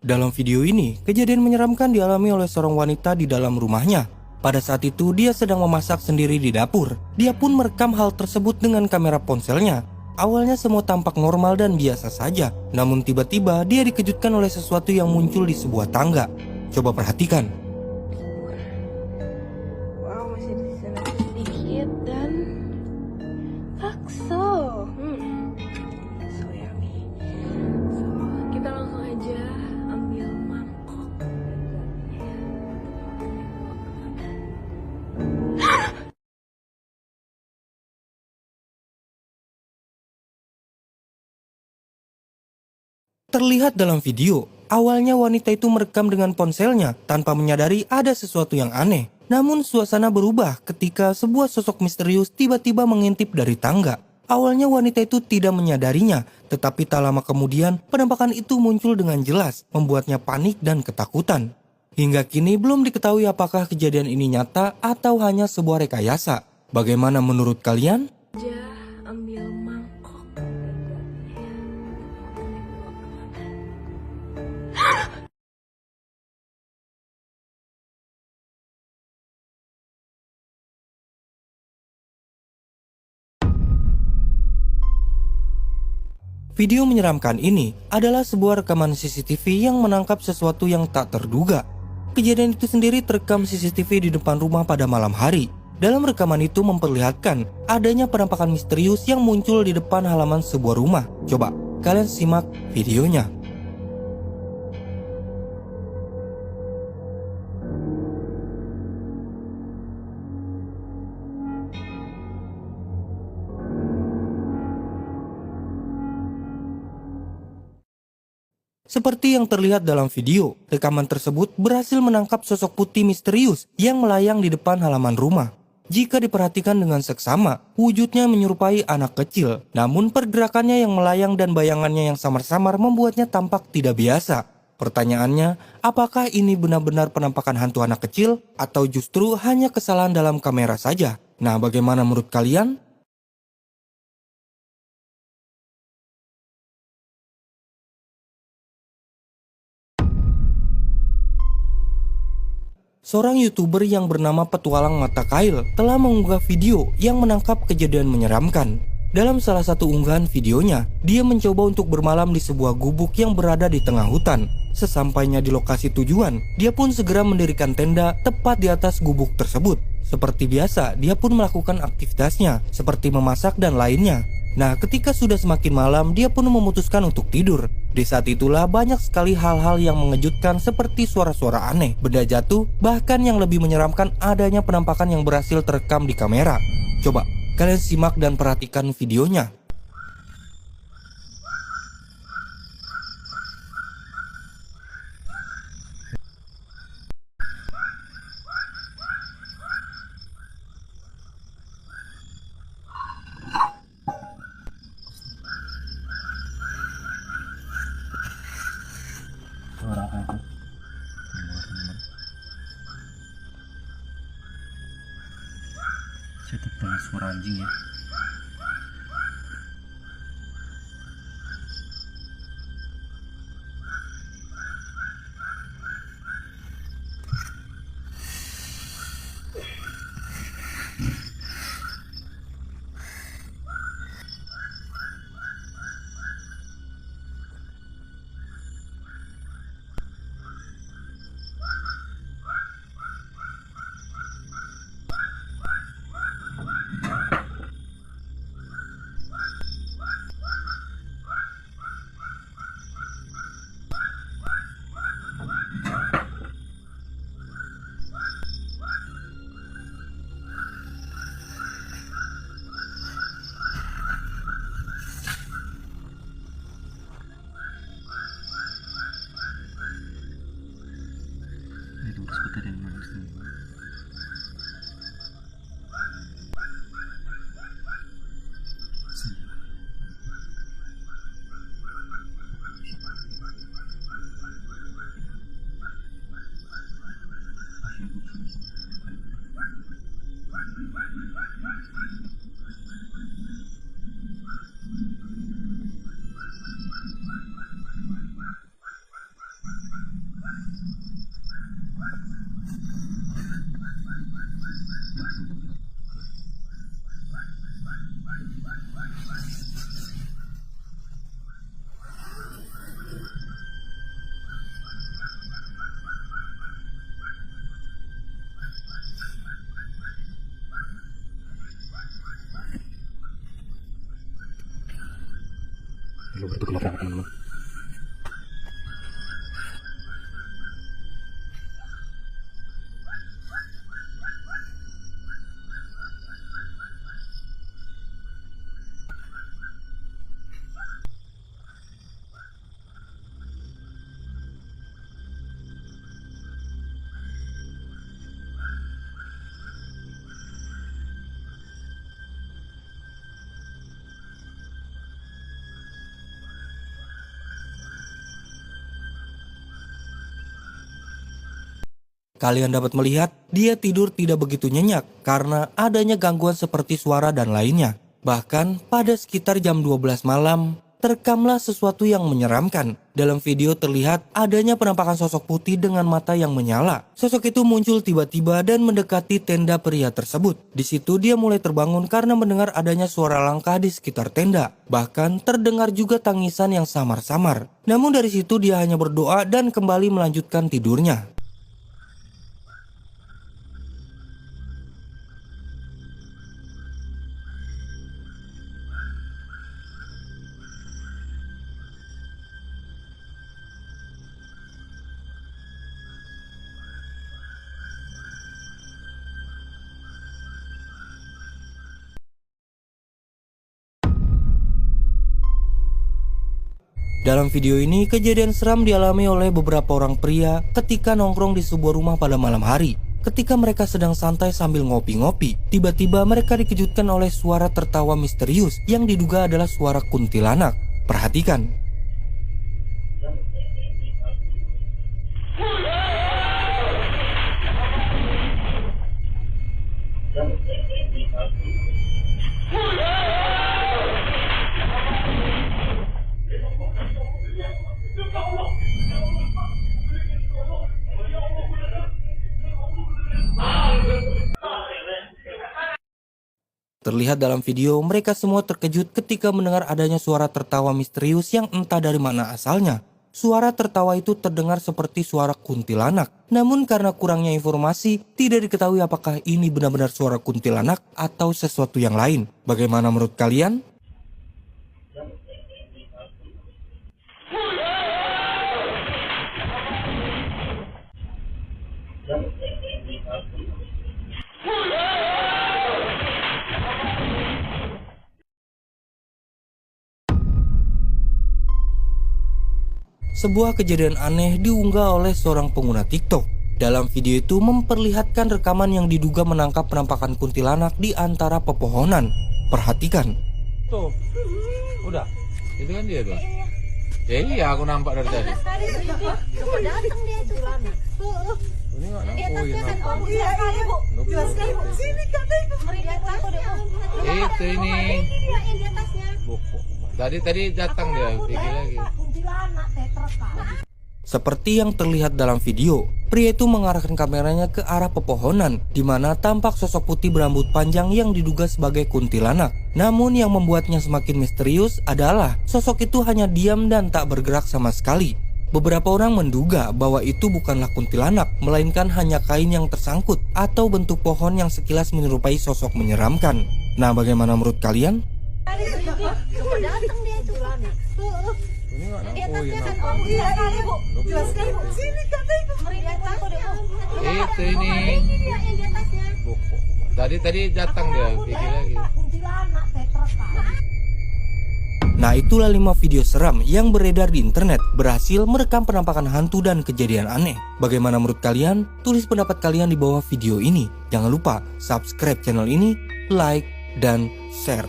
Dalam video ini, kejadian menyeramkan dialami oleh seorang wanita di dalam rumahnya. Pada saat itu, dia sedang memasak sendiri di dapur. Dia pun merekam hal tersebut dengan kamera ponselnya. Awalnya semua tampak normal dan biasa saja. Namun tiba-tiba dia dikejutkan oleh sesuatu yang muncul di sebuah tangga. Coba perhatikan. Wow, masih di sana sedikit dan bakso. So yummy. So, kita langsung aja ambil mangkok. Terlihat dalam video, awalnya wanita itu merekam dengan ponselnya tanpa menyadari ada sesuatu yang aneh. Namun suasana berubah ketika sebuah sosok misterius tiba-tiba mengintip dari tangga. Awalnya wanita itu tidak menyadarinya, tetapi tak lama kemudian penampakan itu muncul dengan jelas, membuatnya panik dan ketakutan. Hingga kini belum diketahui apakah kejadian ini nyata atau hanya sebuah rekayasa. Bagaimana menurut kalian? Aja ambil mangkok. Video menyeramkan ini adalah sebuah rekaman CCTV yang menangkap sesuatu yang tak terduga. Kejadian itu sendiri terekam CCTV di depan rumah pada malam hari. Dalam rekaman itu memperlihatkan adanya penampakan misterius yang muncul di depan halaman sebuah rumah. Coba kalian simak videonya. Seperti yang terlihat dalam video, rekaman tersebut berhasil menangkap sosok putih misterius yang melayang di depan halaman rumah. Jika diperhatikan dengan seksama, wujudnya menyerupai anak kecil, namun pergerakannya yang melayang dan bayangannya yang samar-samar membuatnya tampak tidak biasa. Pertanyaannya, apakah ini benar-benar penampakan hantu anak kecil atau justru hanya kesalahan dalam kamera saja? Nah, bagaimana menurut kalian? Seorang YouTuber yang bernama Petualang Mata Kail telah mengunggah video yang menangkap kejadian menyeramkan. Dalam salah satu unggahan videonya, dia mencoba untuk bermalam di sebuah gubuk yang berada di tengah hutan. Sesampainya di lokasi tujuan, dia pun segera mendirikan tenda tepat di atas gubuk tersebut. Seperti biasa, dia pun melakukan aktivitasnya, seperti memasak dan lainnya. Nah, ketika sudah semakin malam, dia pun memutuskan untuk tidur. Di saat itulah banyak sekali hal-hal yang mengejutkan seperti suara-suara aneh, benda jatuh, bahkan yang lebih menyeramkan adanya penampakan yang berhasil terekam di kamera. Coba, kalian simak dan perhatikan videonya. Suara apa itu? Saya dengar suara anjing ya. Itu seperti ada yang nangis tuh. Lu berarti beneran teman-teman. Kalian dapat melihat dia tidur tidak begitu nyenyak karena adanya gangguan seperti suara dan lainnya. Bahkan pada sekitar jam 12 malam, terekamlah sesuatu yang menyeramkan. Dalam video terlihat adanya penampakan sosok putih dengan mata yang menyala. Sosok itu muncul tiba-tiba dan mendekati tenda pria tersebut. Di situ dia mulai terbangun karena mendengar adanya suara langkah di sekitar tenda. Bahkan terdengar juga tangisan yang samar-samar. Namun dari situ dia hanya berdoa dan kembali melanjutkan tidurnya. Dalam video ini, kejadian seram dialami oleh beberapa orang pria ketika nongkrong di sebuah rumah pada malam hari. Ketika mereka sedang santai sambil ngopi-ngopi, tiba-tiba mereka dikejutkan oleh suara tertawa misterius yang diduga adalah suara kuntilanak. Perhatikan. Terlihat dalam video, mereka semua terkejut ketika mendengar adanya suara tertawa misterius yang entah dari mana asalnya. Suara tertawa itu terdengar seperti suara kuntilanak. Namun karena kurangnya informasi, tidak diketahui apakah ini benar-benar suara kuntilanak atau sesuatu yang lain. Bagaimana menurut kalian? Sebuah kejadian aneh diunggah oleh seorang pengguna TikTok. Dalam video itu memperlihatkan rekaman yang diduga menangkap penampakan kuntilanak di antara pepohonan. Perhatikan. Tuh, udah. Itu kan dia tuh. Ya iya, aku nampak dari tadi. Datang dia itu. Ini nggak nampak. Oh iya nampak. Iya, Bu. Jelas sekali, Bu. Sini katanya. Itu ini. Yang di atasnya. Tadi datang dia, pergi lagi. Seperti yang terlihat dalam video, pria itu mengarahkan kameranya ke arah pepohonan, di mana tampak sosok putih berambut panjang yang diduga sebagai kuntilanak. Namun yang membuatnya semakin misterius adalah sosok itu hanya diam dan tak bergerak sama sekali. Beberapa orang menduga bahwa itu bukanlah kuntilanak, melainkan hanya kain yang tersangkut atau bentuk pohon yang sekilas menyerupai sosok menyeramkan. Nah, bagaimana menurut kalian? Datang dia itu. Ini nggak Di nampak. Oh iya atasnya kan. nampak. Iya, Bu. Jelas sekali, Bu. Sini katanya. Itu ini. Yang di atasnya. Tadi datang dia, pergi lagi. Nah, itulah 5 video seram yang beredar di internet berhasil merekam penampakan hantu dan kejadian aneh. Bagaimana menurut kalian? Tulis pendapat kalian di bawah video ini. Jangan lupa subscribe channel ini, like, dan share.